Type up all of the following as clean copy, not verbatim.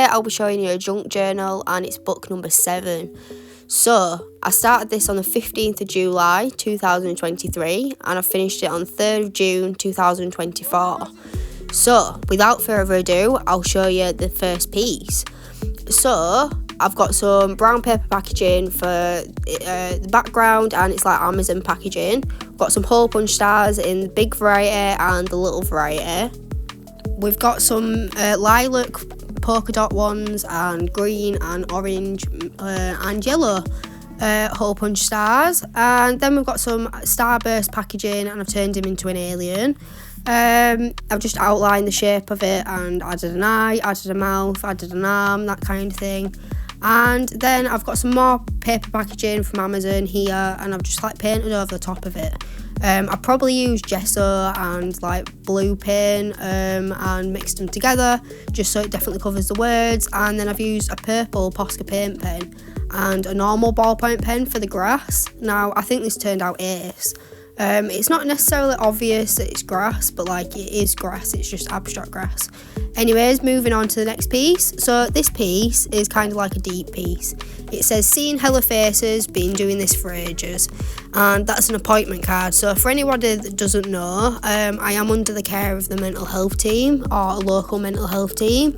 I'll be showing you a junk journal, and it's book number 7. So I started this on the 15th of July 2023 and I finished it on the 3rd of June 2024. So without further ado, I'll show you the first piece. So I've got some brown paper packaging for the background, and it's like Amazon packaging. Got some hole punch stars in the big variety and the little variety. We've got some lilac polka dot ones and green and orange and yellow hole punch stars, and then we've got some starburst packaging, and I've turned him into an alien. I've just outlined the shape of it and added an eye, added a mouth, added an arm, that kind of thing. And then I've got some more paper packaging from Amazon here, and I've just like painted over the top of it. I probably used gesso and like blue paint and mixed them together just so it definitely covers the words. And then I've used a purple Posca paint pen and a normal ballpoint pen for the grass. Now I think this turned out ace. It's not necessarily obvious that it's grass, but like it is grass, it's just abstract grass. Anyways, moving on to the next piece. So this piece is kind of like a deep piece. It says, "Seeing hella faces, been doing this for ages." And that's an appointment card. So for anybody that doesn't know, I am under the care of the mental health team, or a local mental health team.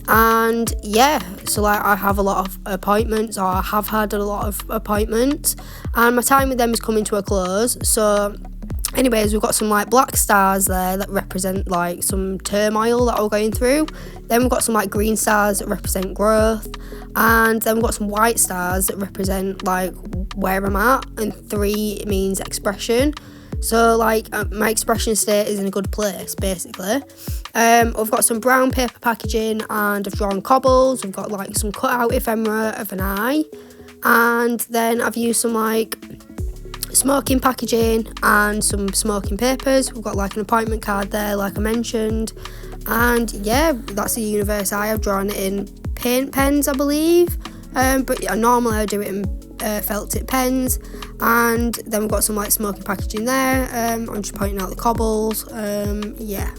And yeah, so like I have a lot of appointments, or I have had a lot of appointments, and my time with them is coming to a close. So anyways, we've got some like black stars there that represent like some turmoil that we're going through. Then we've got some like green stars that represent growth, and then we've got some white stars that represent like where I'm at, and 3 means expression. So like my expression state is in a good place basically. I've got some brown paper packaging, and I've drawn cobbles. We've got like some cut out ephemera of an eye, and then I've used some like smoking packaging and some smoking papers. We've got like an appointment card there like I mentioned, and yeah, that's the universe eye. I've drawn it in paint pens I believe, but yeah, normally I do it in felt tip pens. And then we've got some like smoking packaging there. I'm just pointing out the cobbles. Yeah.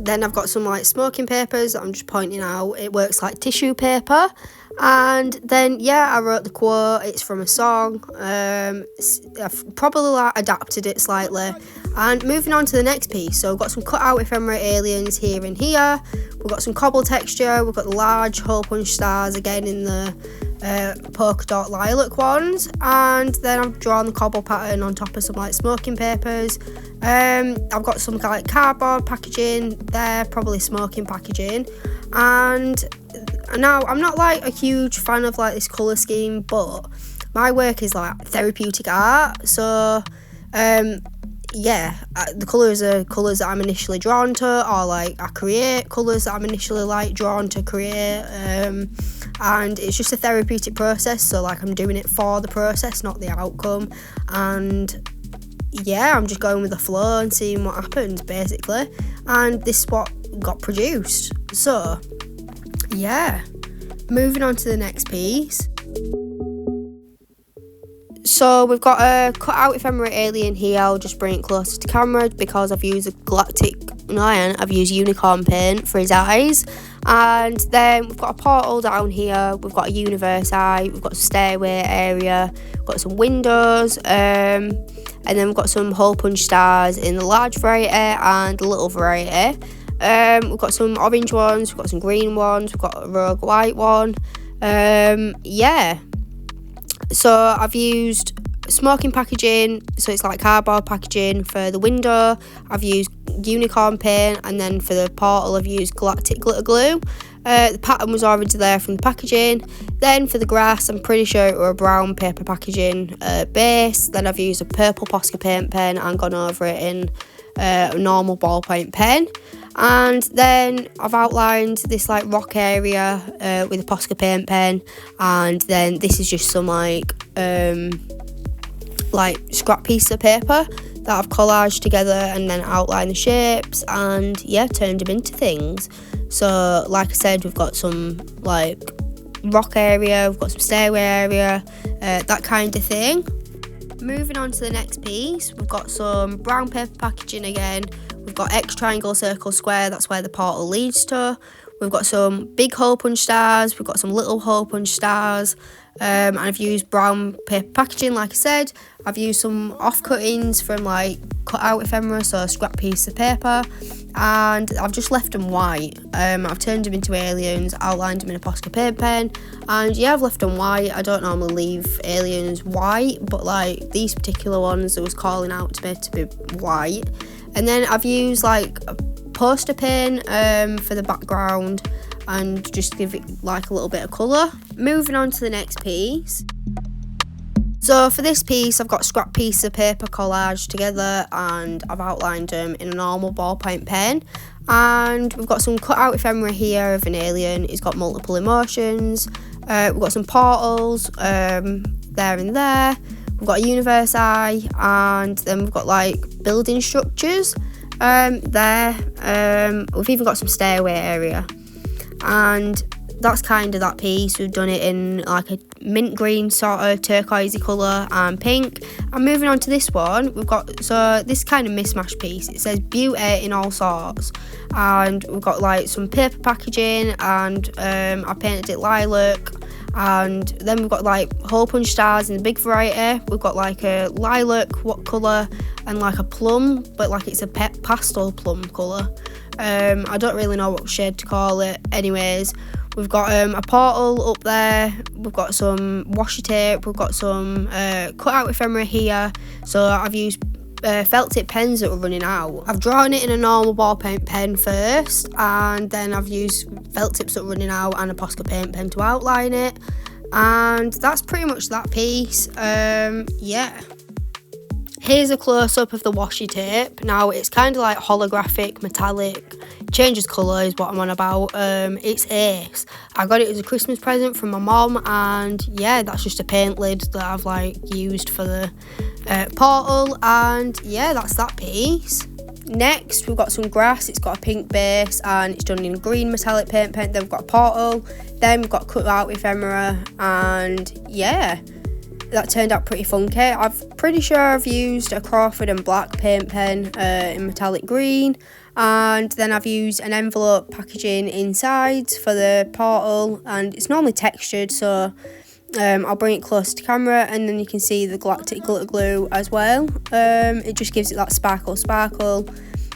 Then I've got some like smoking papers that I'm just pointing out. It works like tissue paper. And then yeah, I wrote the quote. It's from a song. I've probably like adapted it slightly. And moving on to the next piece. So we've got some cut out ephemera aliens here and here. We've got some cobble texture. We've got the large hole punch stars again in the polka dot lilac ones, and then I've drawn the cobble pattern on top of some like smoking papers. I've got some like cardboard packaging there, probably smoking packaging. And now I'm not like a huge fan of like this colour scheme, but my work is like therapeutic art, so yeah, the colours are colours that I'm initially drawn to, or like I create colours that I'm initially like drawn to create, and it's just a therapeutic process. So like I'm doing it for the process, not the outcome. And yeah, I'm just going with the flow and seeing what happens basically, and this is what got produced. So yeah, moving on to the next piece. So we've got a cut out ephemera alien here. I'll just bring it closer to camera because I've used I've used unicorn paint for his eyes. And then we've got a portal down here. We've got a universe eye. We've got a stairway area. We've got some windows. And then we've got some hole punch stars in the large variety and the little variety. We've got some orange ones. We've got some green ones. We've got a rogue white one. Yeah. So I've used smoking packaging, so it's like cardboard packaging for the window. I've used unicorn paint, and then for the portal I've used galactic glitter glue. The pattern was already there from the packaging. Then for the grass, I'm pretty sure it were a brown paper packaging base. Then I've used a purple Posca paint pen and gone over it in a normal ballpoint pen. And then I've outlined this like rock area with a Posca paint pen, and then this is just some like scrap piece of paper that I've collaged together and then outlined the shapes and yeah, turned them into things. So like I said, we've got some like rock area, we've got some stairway area, that kind of thing. Moving on to the next piece, we've got some brown paper packaging again. We've got X, triangle, circle, square, that's where the portal leads to. we've got some big hole punch stars, we've got some little hole punch stars, and I've used brown paper packaging like I said. I've used some off-cuttings from like cut out ephemera, so a scrap piece of paper, and I've just left them white. I've turned them into aliens, outlined them in a Posca paper pen, and yeah, I've left them white. I don't normally leave aliens white, but like these particular ones, it was calling out to me to be white. And then I've used like a poster pin for the background and just give it like a little bit of colour. Moving on to the next piece. So for this piece, I've got a scrap piece of paper collaged together and I've outlined them in a normal ballpoint pen. And we've got some cut out ephemera here of an alien. It's got multiple emotions. We've got some portals there and there. We've got a universe eye, and then we've got like building structures there. We've even got some stairway area. And that's kind of that piece. We've done it in like a mint green sort of turquoisey colour and pink. And moving on to this one, we've got, so this kind of mismatched piece. It says beauty in all sorts. And we've got like some paper packaging, and I painted it lilac. And then we've got like hole punch stars in the big variety. We've got like a lilac, what colour, and like a plum, but like it's a pastel plum colour. I don't really know what shade to call it. Anyways, we've got a portal up there. We've got some washi tape. We've got some cut out ephemera here. So I've used felt tip pens that were running out. I've drawn it in a normal ballpoint pen first, and then I've used felt tips that were running out and a Posca paint pen to outline it. And that's pretty much that piece. Yeah. Here's a close-up of the washi tape. Now, it's kind of like holographic, metallic, changes colour is what I'm on about. It's ace. I got it as a Christmas present from my mom, and yeah, that's just a paint lid that I've like used for the portal, and yeah, that's that piece. Next, we've got some grass. It's got a pink base and it's done in green metallic paint pen. Then we've got a portal. Then we've got cut out ephemera, and yeah, that turned out pretty funky. I'm pretty sure I've used a Crawford and Black paint pen in metallic green, and then I've used an envelope packaging inside for the portal, and it's normally textured, so I'll bring it close to camera, and then you can see the galactic glitter glue as well. It just gives it that sparkle.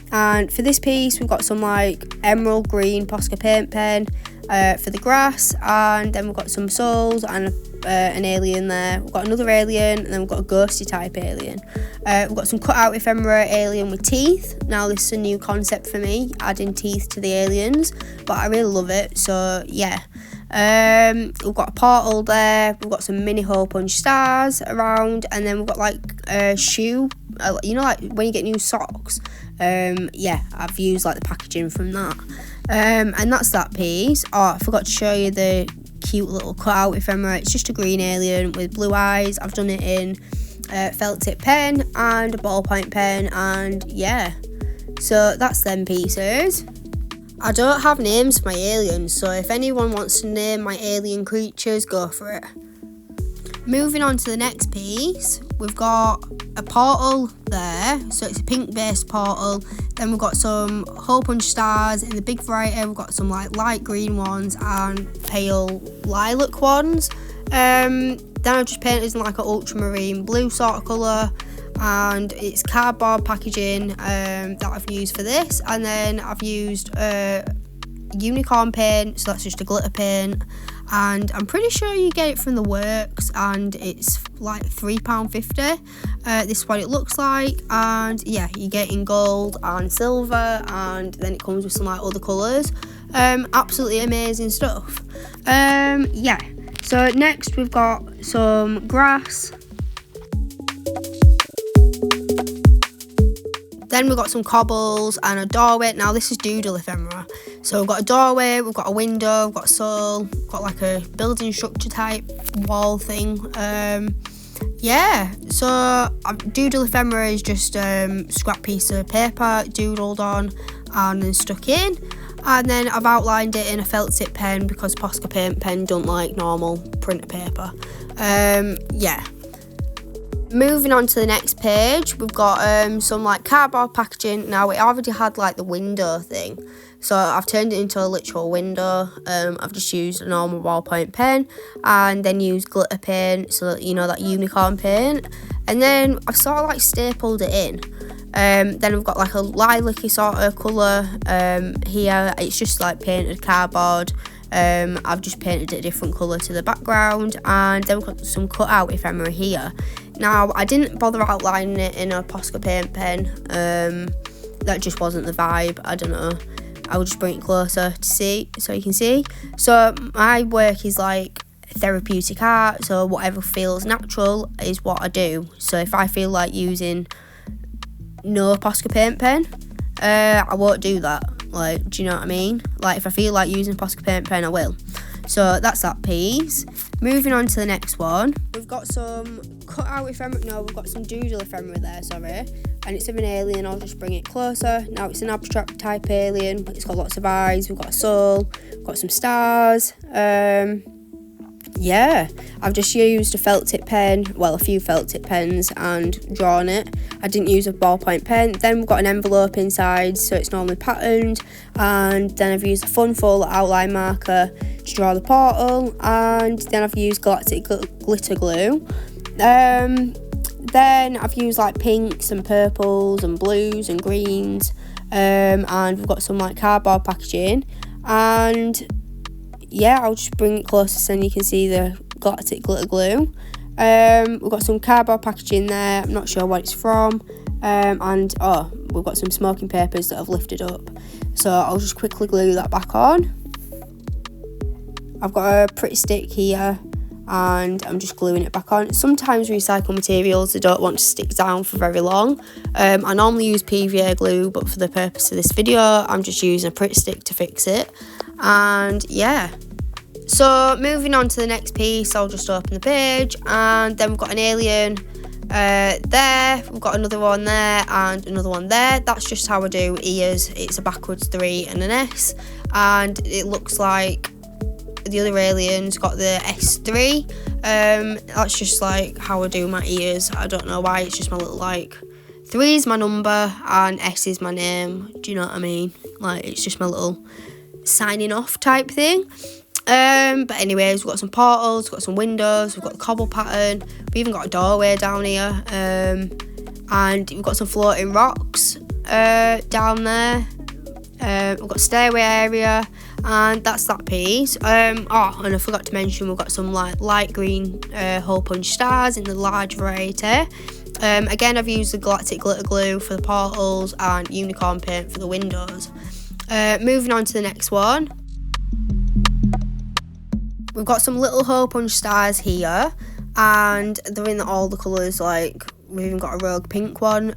And for this piece, we've got some like emerald green Posca paint pen for the grass, and then we've got some souls and an alien there. We've got another alien, and then we've got a ghosty type alien. We've got some cut out ephemera alien with teeth. Now this is a new concept for me, adding teeth to the aliens, but I really love it, so yeah. We've got a portal there. We've got some mini hole punch stars around, and then we've got like a shoe, you know, like when you get new socks. Yeah, I've used like the packaging from that. And that's that piece. Oh, I forgot to show you the cute little cutout ephemera. It's just a green alien with blue eyes. I've done it in felt tip pen and a ballpoint pen, and yeah, so that's them pieces. I don't have names for my aliens, so if anyone wants to name my alien creatures, go for it. Moving on to the next piece, we've got a portal there, so it's a pink based portal. Then we've got some hole punch stars in the big variety. We've got some like light green ones and pale lilac ones. Then I've just painted in like an ultramarine blue sort of colour, and it's cardboard packaging that I've used for this. And then I've used unicorn paint, so that's just a glitter paint, and I'm pretty sure you get it from the works, and it's like £3.50. This is what it looks like, and yeah, you get it in gold and silver, and then it comes with some like other colours. Absolutely amazing stuff. Yeah, so next we've got some grass. Then we've got some cobbles and a doorway. Now this is doodle ephemera. So we've got a doorway, we've got a window, we've got a soul, we've got like a building structure type wall thing. Yeah, so doodle ephemera is just scrap piece of paper doodled on and then stuck in. And then I've outlined it in a felt tip pen because Posca paint pen don't like normal printer paper. Yeah. Moving on to the next page, we've got some like cardboard packaging. Now it already had like the window thing, So I've turned it into a literal window. I've just used a normal ballpoint pen and then used glitter paint, so that, you know, that unicorn paint. And then I've sort of like stapled it in. Then I've got like a lilac-y sort of colour here. It's just like painted cardboard. I've just painted a different colour to the background, and then we've got some cut out ephemera here. Now, I didn't bother outlining it in a Posca paint pen. That just wasn't the vibe. I don't know. I will just bring it closer to see, so you can see. So my work is like therapeutic art, so whatever feels natural is what I do. So if I feel like using no Posca paint pen, I won't do that. Like, do you know what I mean? Like, if I feel like using a Posca paint pen, I will. So that's that piece. Moving on to the next one. We've got some cut out ephemera. No, we've got some doodle ephemera there, sorry. And it's of an alien. I'll just bring it closer. Now, it's an abstract type alien. It's got lots of eyes. We've got a soul. We've got some stars. Yeah, I've just used a felt tip pen, well, a few felt tip pens, and drawn it. I didn't use a ballpoint pen. Then we've got an envelope inside, so it's normally patterned, and then I've used a Funful outline marker to draw the portal, and then I've used galactic glitter glue. Then I've used like pinks and purples and blues and greens, and we've got some like cardboard packaging, and yeah, I'll just bring it closer so you can see the galactic glitter glue. We've got some cardboard packaging there. I'm not sure what it's from. And we've got some smoking papers that I've lifted up. So I'll just quickly glue that back on. I've got a pretty stick here, and I'm just gluing it back on. Sometimes recycled materials, they don't want to stick down for very long. I normally use PVA glue, but for the purpose of this video, I'm just using a pretty stick to fix it. And yeah, so moving on to the next piece, I'll just open the page, and then we've got an alien there, we've got another one there, and another one there. That's just how I do ears. It's a backwards 3 and an S, and it looks like the other alien's got the S3. That's just like how I do my ears. I don't know why, it's just my little like 3 is my number and S is my name. Do you know what I mean? Like, it's just my little signing off type thing. But anyways, we've got some portals, we've got some windows, we've got the cobble pattern, we've even got a doorway down here, and we've got some floating rocks down there. We've got stairway area, and that's that piece. And I forgot to mention, we've got some like light green hole punch stars in the large variety. Again, I've used the galactic glitter glue for the portals and unicorn paint for the windows. Moving on to the next one. We've got some little hole punch stars here, and they're in all the colours, like we've even got a rogue pink one.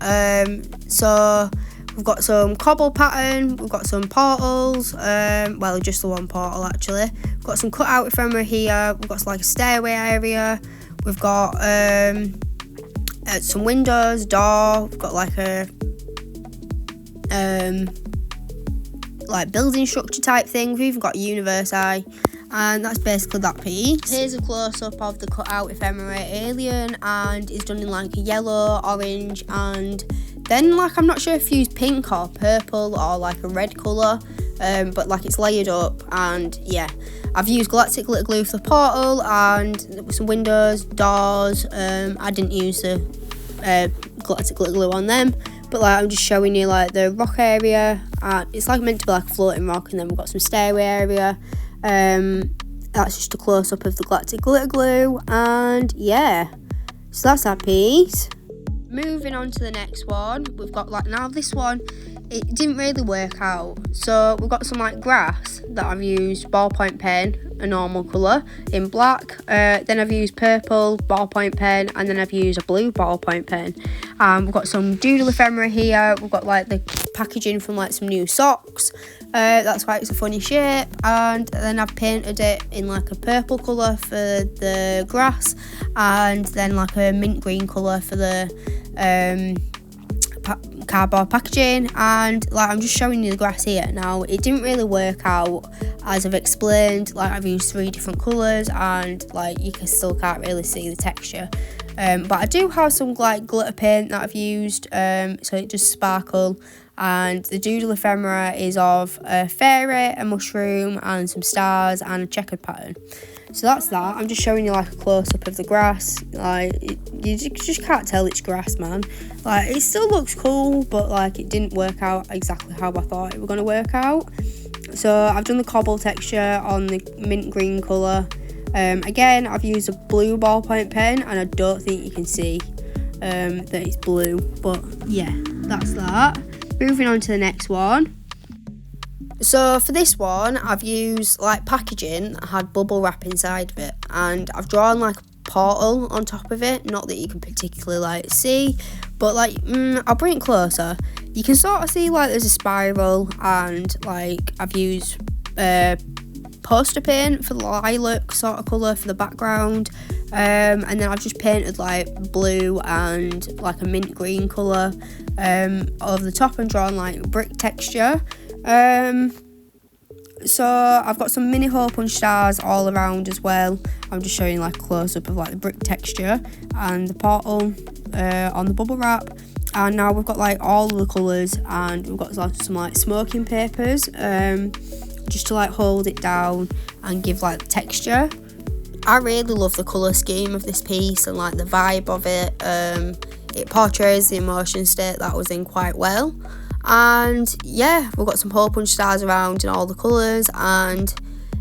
So we've got some cobble pattern, we've got some portals, well, just the one portal actually. We've got some cut out ephemera here, we've got like a stairway area, we've got some windows, door, we've got like a like building structure type thing. We've even got a universe eye, and that's basically that piece. Here's a close-up of the cut out ephemera alien, and it's done in like a yellow, orange, and then like I'm not sure if you use pink or purple or like a red colour, but like it's layered up. And yeah, I've used galactic glitter glue for the portal and some windows, doors. I didn't use the galactic glitter glue on them, but like I'm just showing you like the rock area. It's like meant to be like a floating rock, and then we've got some stairway area. That's just a close-up of the galactic glitter glue, and yeah, so that's that piece. Moving on to the next one, we've got like, now this one, it didn't really work out, so we've got some like grass that I've used ballpoint pen, a normal colour in black, then I've used purple ballpoint pen, and then I've used a blue ballpoint pen. We've got some doodle ephemera here, we've got like the packaging from like some new socks, that's why it's a funny shape, and then I've painted it in like a purple colour for the grass, and then like a mint green colour for the cardboard packaging. And like I'm just showing you the grass here. Now it didn't really work out as I've explained, like I've used 3 different colours, and like you still can't really see the texture, but I do have some like glitter paint that I've used, so it does sparkle, and the doodle ephemera is of a fairy, a mushroom, and some stars and a checkered pattern. So that's that. I'm just showing you like a close-up of the grass. Like, you just can't tell it's grass, man. Like, it still looks cool, but like it didn't work out exactly how I thought it was going to work out. So I've done the cobble texture on the mint green colour. Again, I've used a blue ballpoint pen, and I don't think you can see that it's blue, but yeah, that's that. Moving on to the next one. So for this one, I've used like packaging that had bubble wrap inside of it, and I've drawn like a portal on top of it. Not that you can particularly like see, but like I'll bring it closer. You can sort of see like there's a spiral, and like I've used poster paint for the lilac sort of colour for the background, and then I've just painted like blue and like a mint green colour over the top and drawn like brick texture. So I've got some mini hole punch stars all around as well. I'm just showing like a close up of like the brick texture and the portal on the bubble wrap. And now we've got like all of the colours, and we've got some like smoking papers just to like hold it down and give like the texture. I really love the colour scheme of this piece and like the vibe of it. It portrays the emotion state that I was in quite well. And yeah, we've got some hole punch stars around in all the colours, and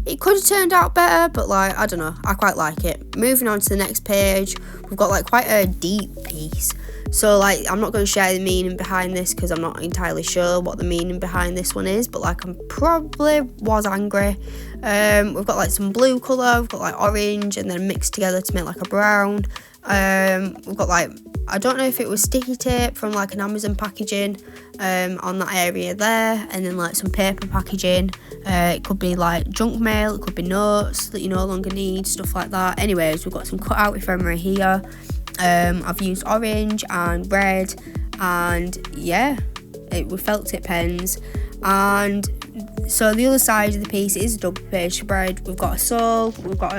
it could have turned out better, but like, I don't know, I quite like it. Moving on to the next page, we've got like quite a deep piece. So like, I'm not going to share the meaning behind this because I'm not entirely sure what the meaning behind this one is, but like, I probably was angry. We've got like some blue colour, we've got like orange, and then mixed together to make like a brown. We've got like, I don't know if it was sticky tape from like an Amazon packaging on that area there, and then like some paper packaging. It could be like junk mail, it could be notes that you no longer need, stuff like that. Anyways, we've got some cut out ephemera here. I've used orange and red, and yeah, with felt tip pens. And so the other side of the piece is a double page spread. We've got a sole, we've got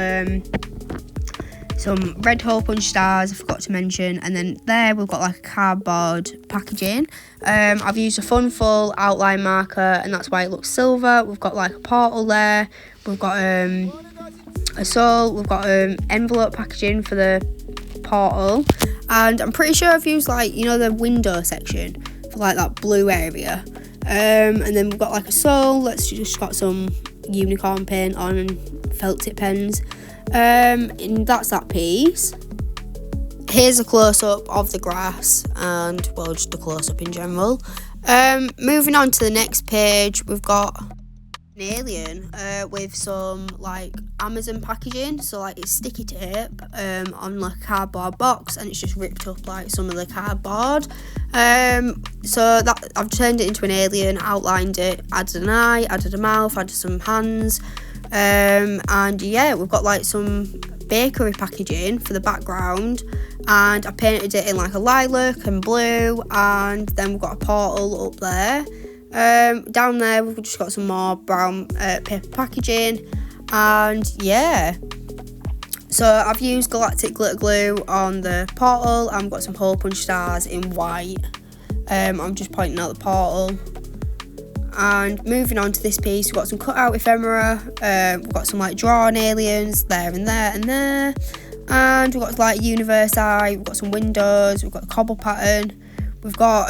some red hole punch stars, I forgot to mention, and then there we've got like a cardboard packaging. I've used a Funful outline marker, and that's why it looks silver. We've got like a portal there, we've got a sole, we've got envelope packaging for the portal, and I'm pretty sure I've used like, you know, the window section for like that blue area. And then we've got like a sole that's just got some unicorn paint on and felt tip pens. And that's that piece. Here's a close-up of the grass, and well, just a close-up in general. Moving on to the next page, we've got an alien with some like Amazon packaging. So like, it's sticky tape on like a cardboard box, and it's just ripped up like some of the cardboard. So that I've turned it into an alien, outlined it, added an eye, added a mouth, added some hands. And yeah, we've got like some bakery packaging for the background, and I painted it in like a lilac and blue, and then we've got a portal up there. Down there we've just got some more brown paper packaging, and yeah, so I've used galactic glitter glue on the portal, and I've got some hole punch stars in white. I'm just pointing out the portal. And moving on to this piece, we've got some cut out ephemera, we've got some like drawn aliens there and there and there, and we've got like universe eye, we've got some windows, we've got the cobble pattern, we've got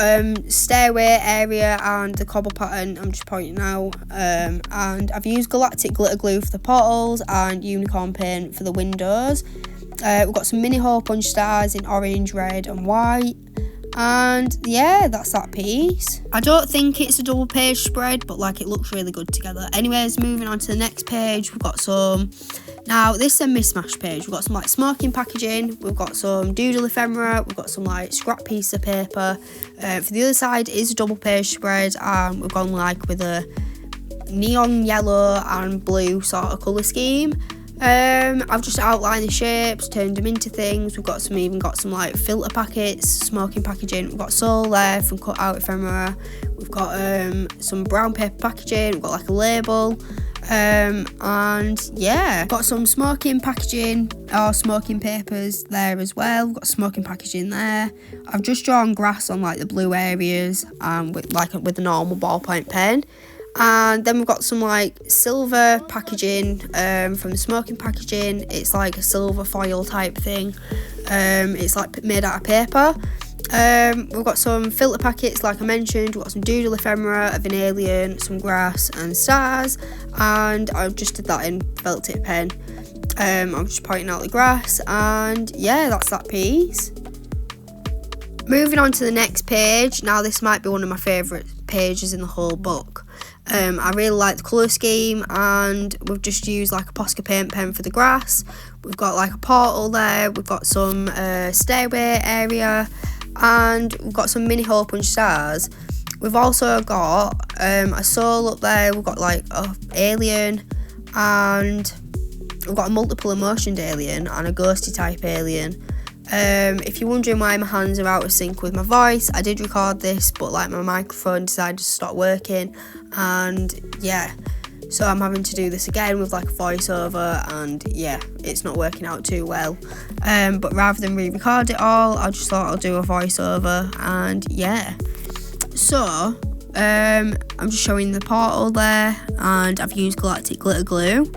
stairway area and the cobble pattern I'm just pointing out, and I've used galactic glitter glue for the portals and unicorn paint for the windows. We've got some mini hole punch stars in orange, red and white. And yeah, that's that piece. I don't think it's a double page spread, but like, it looks really good together. Anyways, moving on to the next page, we've got some, now this is a mismatch page. We've got some like smoking packaging, we've got some doodle ephemera, we've got some like scrap piece of paper. For the other side it is a double page spread, and we've gone like with a neon yellow and blue sort of colour scheme. I've just outlined the shapes, turned them into things. We've got even got some like filter packets, smoking packaging. We've got sole there from cut out ephemera. We've got some brown paper packaging. We've got like a label. And yeah, got some smoking packaging or smoking papers there as well. Got smoking packaging there. I've just drawn grass on like the blue areas with a normal ballpoint pen. And then we've got some like silver packaging from the smoking packaging. It's like a silver foil type thing. It's like made out of paper. We've got some filter packets, like I mentioned. We've got some doodle ephemera of an alien, some grass and stars, and I've just did that in felt tip pen. I'm just pointing out the grass, and yeah, that's that piece. Moving on to the next page. Now this might be one of my favourite pages in the whole book. I really like the colour scheme, and we've just used like a Posca paint pen for the grass. We've got like a portal there, we've got some stairway area, and we've got some mini hole punch stars. We've also got a soul up there, we've got like a alien, and we've got a multiple emotioned alien and a ghosty type alien. If you're wondering why my hands are out of sync with my voice, I did record this, but like my microphone decided to stop working, and yeah, so I'm having to do this again with like a voiceover, and yeah, it's not working out too well. But rather than re-record it all, I just thought I'll do a voiceover, and yeah. So I'm just showing the portal there, and I've used galactic glitter glue.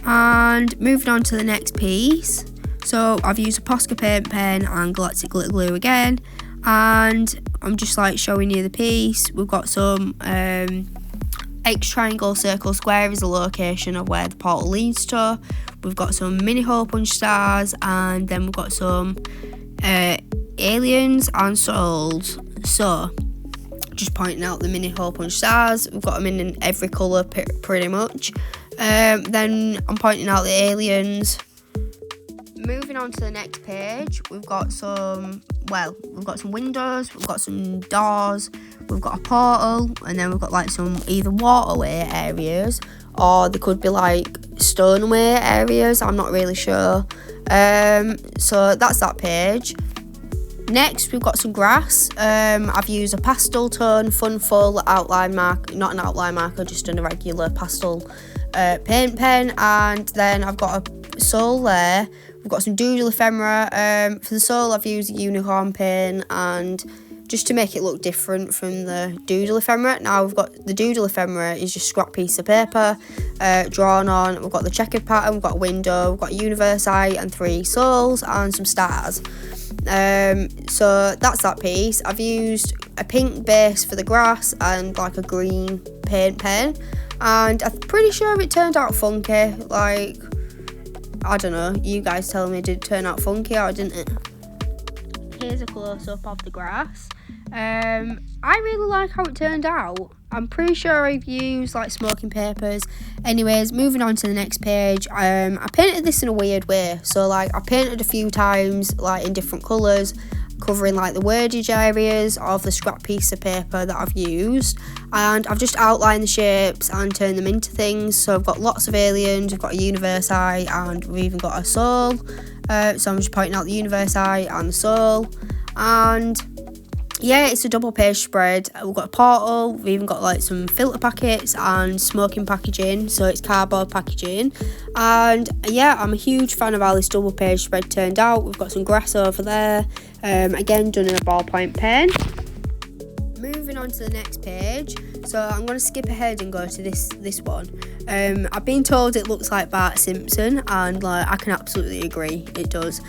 And moving on to the next piece. So I've used a Posca paint pen and galactic glitter glue again, and I'm just like showing you the piece. We've got some X triangle circle square is the location of where the portal leads to. We've got some mini hole punch stars, and then we've got some aliens and souls. So just pointing out the mini hole punch stars, we've got them in every colour pretty much. Then I'm pointing out the aliens. Moving on to the next page, we've got some windows, we've got some doors, we've got a portal, and then we've got like some either waterway areas, or they could be like stoneway areas, I'm not really sure. So that's that page. Next, we've got some grass. I've used a pastel tone fun full outline marker, not an outline marker, just a regular pastel paint pen, and then I've got a soul there. We've got some doodle ephemera. For the soul, I've used a unicorn pen, and just to make it look different from the doodle ephemera. Now we've got the doodle ephemera is just a scrap piece of paper drawn on. We've got the checkered pattern, we've got a window, we've got a universe eye and 3 souls and some stars. So that's that piece. I've used a pink base for the grass and like a green paint pen, and I'm pretty sure it turned out funky. Like, I don't know, you guys tell me, did it turn out funky or didn't it? Here's a close-up of the grass. I really like how it turned out. I'm pretty sure I've used like smoking papers. Anyways, moving on to the next page. I painted this in a weird way. So like I painted a few times like in different colours, covering like the wordage areas of the scrap piece of paper that I've used, and I've just outlined the shapes and turned them into things. So I've got lots of aliens, we've got a universe eye, and we've even got a soul. So I'm just pointing out the universe eye and the soul, and yeah, it's a double page spread. We've got a portal, we've even got like some filter packets and smoking packaging, so it's cardboard packaging. And yeah, I'm a huge fan of how this double page spread turned out. We've got some grass over there, again done in a ballpoint pen. Moving on to the next page, so I'm going to skip ahead and go to this one. I've been told it looks like Bart Simpson, and like I can absolutely agree, it does.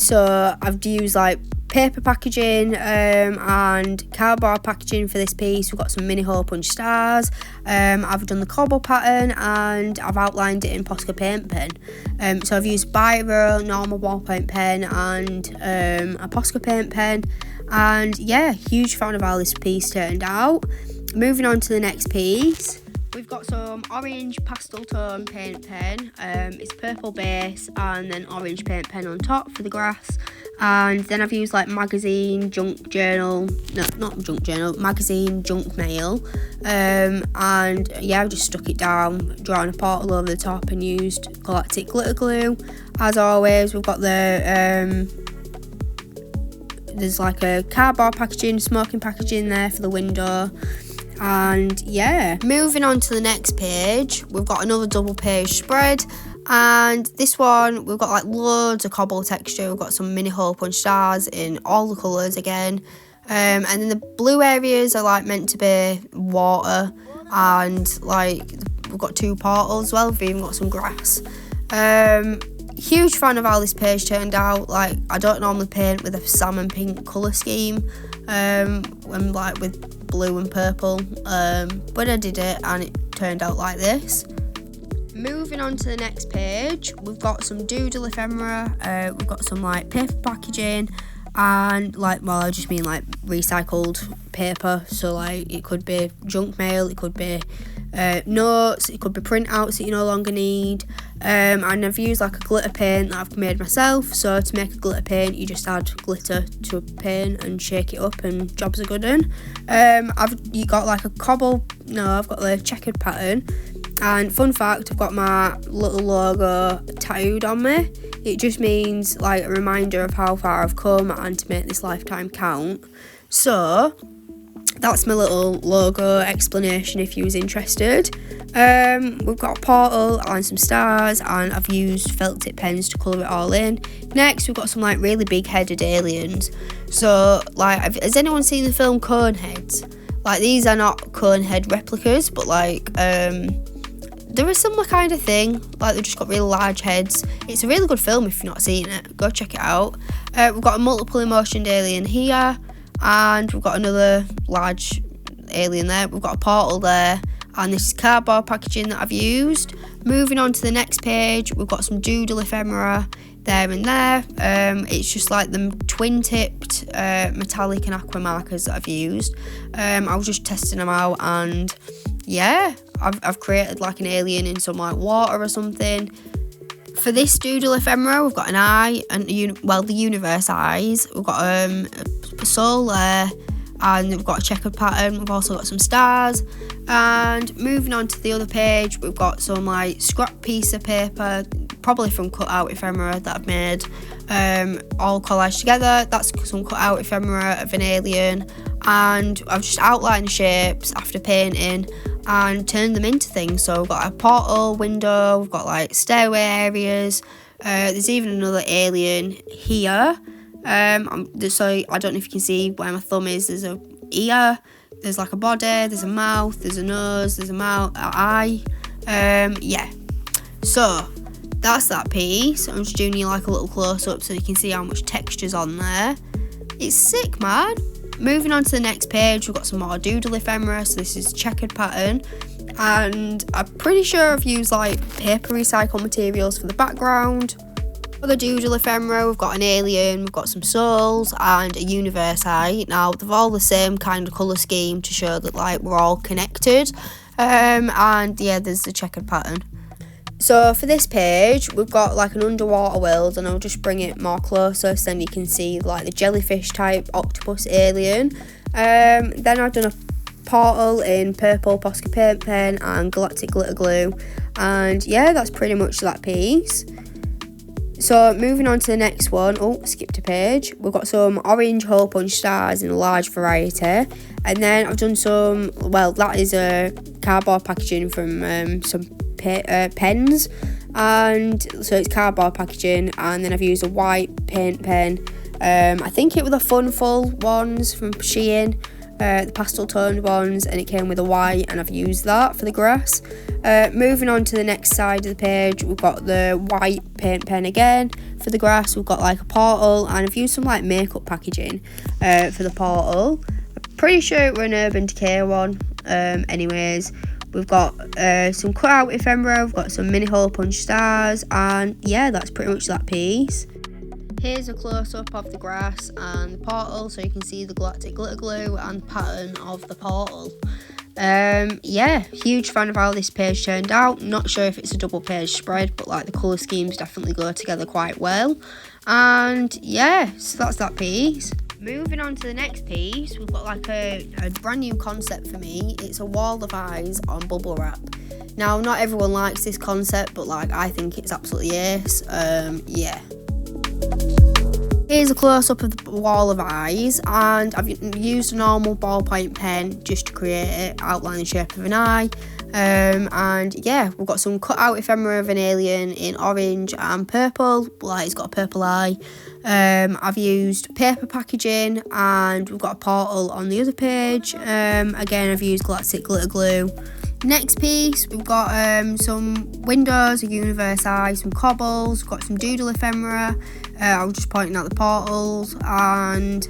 So I've used like paper packaging and cardboard packaging for this piece. We've got some mini hole punch stars. I've done the cobble pattern, and I've outlined it in Posca paint pen. So I've used biro, normal ballpoint pen, and a Posca paint pen. And yeah, huge fan of how this piece turned out. Moving on to the next piece, we've got some orange pastel tone paint pen. It's purple base and then orange paint pen on top for the grass. And then I've used like magazine, junk journal, no, not junk journal, magazine, junk mail. And yeah, I've just stuck it down, drawn a portal over the top, and used galactic glitter glue. As always, we've got the there's like a cardboard packaging, smoking packaging there for the window. And yeah, moving on to the next page, we've got another double page spread. And this one, we've got like loads of cobble texture. We've got some mini hole punch stars in all the colours again. And then the blue areas are like meant to be water. And like we've got 2 portals as well. We've even got some grass. Huge fan of how this page turned out. Like, I don't normally paint with a salmon pink colour scheme. When like with blue and purple. But I did it and it turned out like this. Moving on to the next page, we've got some doodle ephemera, we've got some like paper packaging, and like, well, I just mean like recycled paper, so like it could be junk mail, it could be notes, it could be printouts that you no longer need, and I've used like a glitter paint that I've made myself. So to make a glitter paint, you just add glitter to a paint and shake it up and jobs are good done. I've got like I've got the checkered pattern. And fun fact, I've got my little logo tattooed on me. It just means like a reminder of how far I've come and to make this lifetime count. So that's my little logo explanation if you was interested. We've got a portal and some stars, and I've used felt tip pens to colour it all in. Next, we've got some like really big headed aliens. So like, has anyone seen the film Coneheads? Like, these are not Conehead replicas, but like they're a similar kind of thing. Like, they've just got really large heads. It's a really good film if you've not seen it. Go check it out. We've got a multiple emotioned alien here, and we've got another large alien there. We've got a portal there, and this is cardboard packaging that I've used. Moving on to the next page, we've got some doodle ephemera there and there. It's just like the twin tipped metallic and aqua markers that I've used. I was just testing them out, and yeah, I've created like an alien in some like water or something. For this doodle ephemera, we've got an eye and the universe eyes. We've got a soul there, and we've got a checkered pattern. We've also got some stars. And moving on to the other page, we've got some like scrap piece of paper, probably from cut out ephemera that I've made, all collaged together. That's some cut out ephemera of an alien, and I've just outlined the shapes after painting and turned them into things. So we've got a portal window, we've got like stairway areas, there's even another alien here. So I don't know if you can see where my thumb is. There's a ear, there's like a body, there's a mouth, there's a nose, there's an eye. Yeah, so that's that piece. I'm just doing you like a little close up so you can see how much texture's on there. It's sick, man. Moving on to the next page, we've got some more doodle ephemera. So this is checkered pattern, and I'm pretty sure I've used like paper recycled materials for the background. For the doodle ephemera, we've got an alien, we've got some souls, and a universe eye. Now, they've all the same kind of colour scheme to show that like we're all connected. And yeah, there's the checkered pattern. So for this page, we've got like an underwater world, and I'll just bring it more closer so then you can see like the jellyfish type octopus alien. Then I've done a portal in purple Posca paint pen and galactic glitter glue, and yeah, that's pretty much that piece. So moving on to the next one, skipped a page. We've got some orange hole punch stars in a large variety, and then I've done some, well, that is a cardboard packaging from some pens, and so it's cardboard packaging, and then I've used a white paint pen. I think it were the Funful ones from Shein, the pastel toned ones, and it came with a white, and I've used that for the grass. Moving on to the next side of the page, we've got the white paint pen again. For the grass, we've got like a portal, and I've used some like makeup packaging for the portal. I'm pretty sure it were an Urban Decay one. Anyways, we've got some cut out ephemera, we've got some mini hole punch stars, and yeah, that's pretty much that piece. Here's a close-up of the grass and the portal, so you can see the galactic glitter glue and the pattern of the portal. Yeah, huge fan of how this page turned out. Not sure if it's a double page spread, but like the colour schemes definitely go together quite well. And yeah, so that's that piece. Moving on to the next piece, we've got like a brand new concept for me. It's a wall of eyes on bubble wrap. Now, not everyone likes this concept, but like I think it's absolutely ace. Yeah. Here's a close-up of the wall of eyes, and I've used a normal ballpoint pen just to create it, outline the shape of an eye. And yeah, we've got some cut out ephemera of an alien in orange and purple, like it's got a purple eye. I've used paper packaging, and we've got a portal on the other page. Again, I've used galactic glitter glue. Next piece, we've got some windows, a universe eye, some cobbles, we've got some doodle ephemera. I was just pointing out the portals, and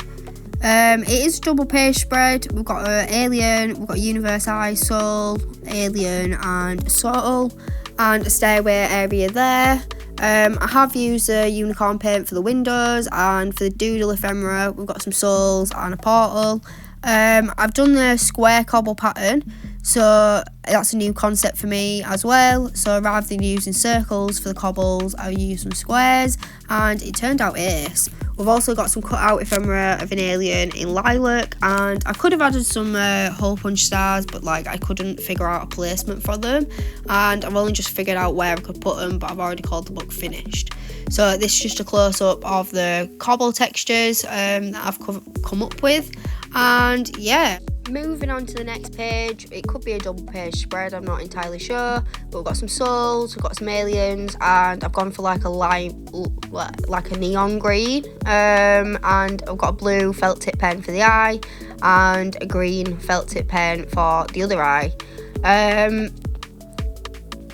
it is a double page spread. We've got an alien, we've got a universe eye, soul, alien and a soul, and a stairway area there. I have used a unicorn paint for the windows, and for the doodle ephemera we've got some souls and a portal. I've done the square cobble pattern, so that's a new concept for me as well. So rather than using circles for the cobbles, I used some squares, and it turned out ace. We've also got some cut out ephemera of an alien in lilac, and I could have added some hole punch stars, but like I couldn't figure out a placement for them, and I've only just figured out where I could put them, but I've already called the book finished. So this is just a close up of the cobble textures that I've come up with, and yeah. Moving on to the next page, it could be a double page spread, I'm not entirely sure, but we've got some souls, we've got some aliens, and I've gone for like a lime, like a neon green, and I've got a blue felt tip pen for the eye, and a green felt tip pen for the other eye.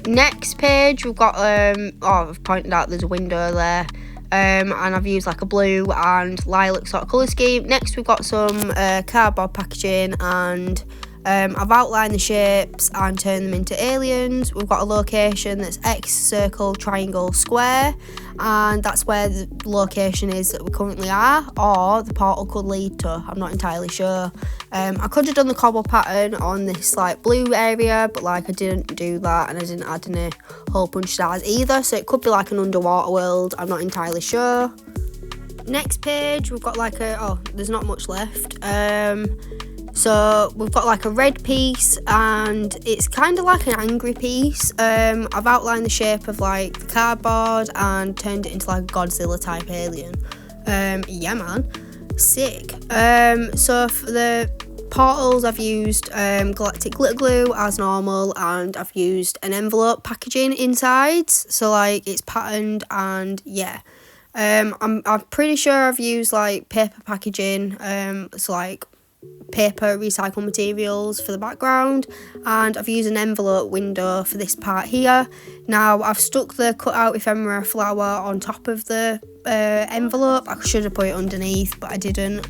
Next page, we've got, I've pointed out there's a window there. And I've used like a blue and lilac sort of colour scheme. Next we've got some cardboard packaging, and I've outlined the shapes and turned them into aliens. We've got a location that's X, circle, triangle, square, and that's where the location is that we currently are, or the portal could lead to. I'm not entirely sure. I could have done the cobble pattern on this like blue area, but like I didn't do that, and I didn't add any hole punch stars either, so it could be like an underwater world. I'm not entirely sure. Next page, we've got like there's not much left. So we've got like a red piece, and it's kind of like an angry piece. I've outlined the shape of like the cardboard and turned it into like a Godzilla type alien. Yeah man, sick. So for the portals I've used galactic glitter glue as normal, and I've used an envelope packaging inside, so like it's patterned, and yeah. I'm pretty sure I've used like paper packaging, so like paper recycled materials for the background, and I've used an envelope window for this part here. Now I've stuck the cut out ephemera flower on top of the envelope. I should have put it underneath, but I didn't,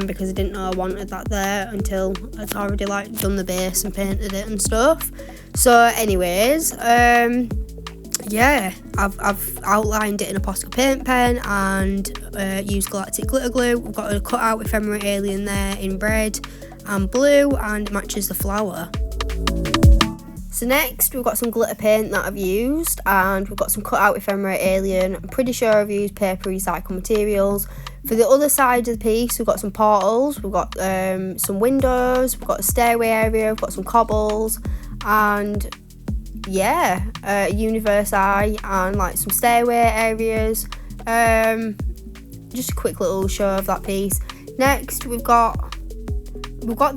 because I didn't know I wanted that there until I'd already like done the base and painted it and stuff. So anyways, yeah, I've outlined it in a Posca paint pen and used galactic glitter glue. We've got a cut out ephemera alien there in red and blue, and it matches the flower. So next we've got some glitter paint that I've used, and we've got some cut out ephemera alien. I'm pretty sure I've used paper recycled materials. For the other side of the piece we've got some portals, we've got some windows, we've got a stairway area, we've got some cobbles, and yeah, universe eye and like some stairway areas. Just a quick little show of that piece. Next we've got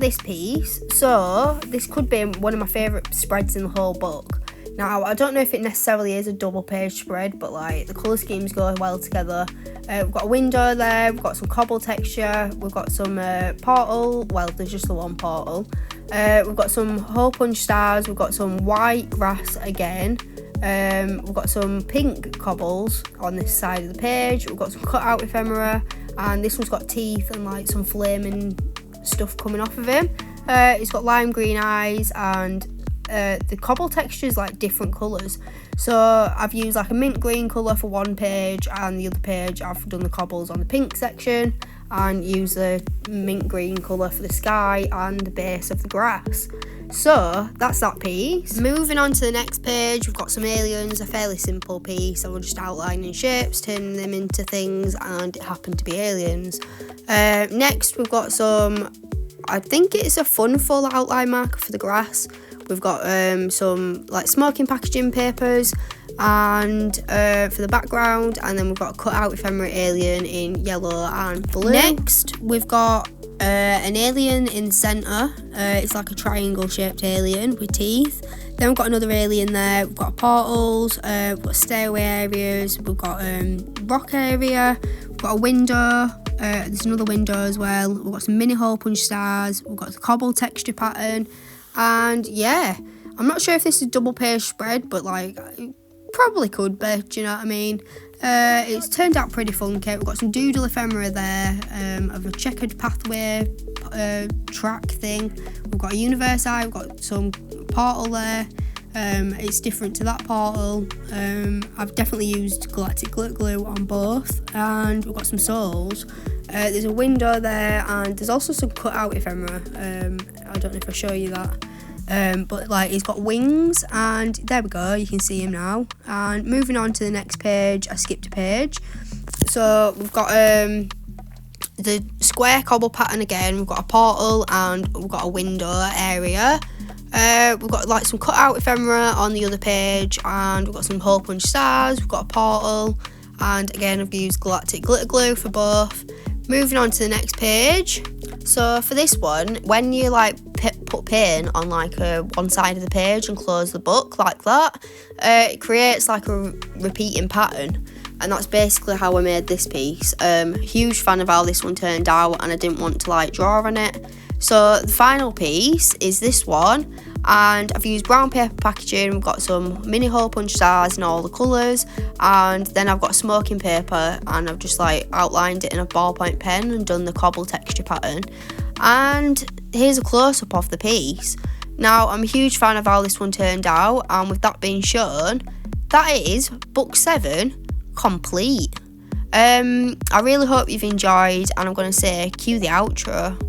this piece. So this could be one of my favourite spreads in the whole book. Now I don't know if it necessarily is a double page spread, but like the colour schemes go well together. We've got a window there, we've got some cobble texture, we've got some portal, well there's just the one portal. We've got some hole punch stars, we've got some white grass again, we've got some pink cobbles on this side of the page, we've got some cut out ephemera, and this one's got teeth and like some flaming stuff coming off of him. It's got lime green eyes, and the cobble texture is like different colours. So I've used like a mint green colour for one page, and the other page I've done the cobbles on the pink section, and use the mint green colour for the sky and the base of the grass. So that's that piece. Moving on to the next page, we've got some aliens, a fairly simple piece. I was just outlining shapes, turning them into things, and it happened to be aliens. Next we've got some, I think it's a fun full outline marker for the grass. We've got some like smoking packaging papers and for the background, and then we've got a cut out ephemera alien in yellow and blue. Next we've got an alien in the centre. It's like a triangle shaped alien with teeth. Then we've got another alien there. We've got portals, we've got stairway areas, we've got rock area, we've got a window, there's another window as well. We've got some mini hole punch stars, we've got the cobble texture pattern, and yeah, I'm not sure if this is double page spread, but like it probably could be, do you know what I mean? It's turned out pretty funky. We've got some doodle ephemera there, of a checkered pathway track thing. We've got a universe eye, we've got some portal there. It's different to that portal. I've definitely used galactic glitter glue on both, and we've got some souls. There's a window there, and there's also some cut out ephemera. I don't know if I show you that. But like he's got wings, and there we go, you can see him now. And moving on to the next page, I skipped a page. So we've got the square cobble pattern again. We've got a portal and we've got a window area. We've got like some cut out ephemera on the other page, and we've got some hole punch stars. We've got a portal, and again I've used galactic glitter glue for both. Moving on to the next page. So for this one, when you like put paint on like one side of the page and close the book like that, it creates like a repeating pattern, and that's basically how I made this piece. Huge fan of how this one turned out, and I didn't want to like draw on it. So the final piece is this one, and I've used brown paper packaging. We've got some mini hole punch stars in all the colours, and then I've got smoking paper, and I've just like outlined it in a ballpoint pen and done the cobble texture pattern. And here's a close-up of the piece. Now, I'm a huge fan of how this one turned out, and with that being shown, that is book 7 complete. I really hope you've enjoyed, and I'm going to say cue the outro.